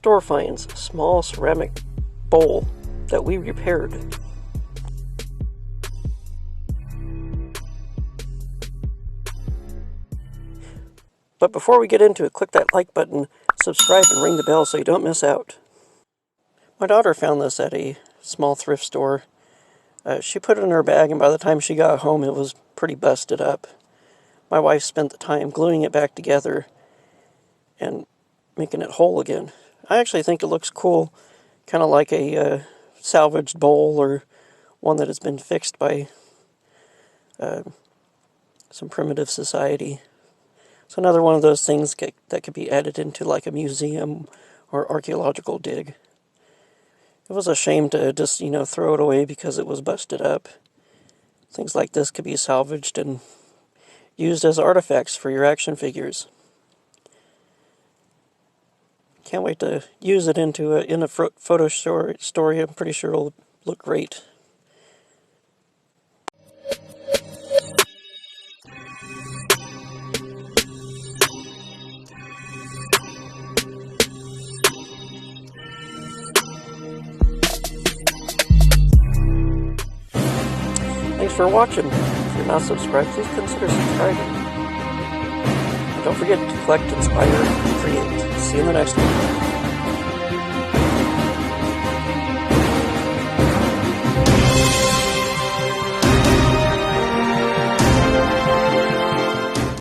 store finds a small ceramic bowl that we repaired. But before we get into it, click that like button, subscribe, and ring the bell so you don't miss out. My daughter found this at a small thrift store. She put it in her bag, and by the time she got home, it was pretty busted up. My wife spent the time gluing it back together and making it whole again. I actually think it looks cool, kind of like a salvaged bowl or one that has been fixed by some primitive society. It's another one of those things that could be added into like a museum or archaeological dig. It was a shame to just, throw it away because it was busted up. Things like this could be salvaged and used as artifacts for your action figures. Can't wait to use it in a photo story. I'm pretty sure it'll look great. Thanks for watching. If you're not subscribed, please consider subscribing. And don't forget to collect, inspire, and create. See you in the next one.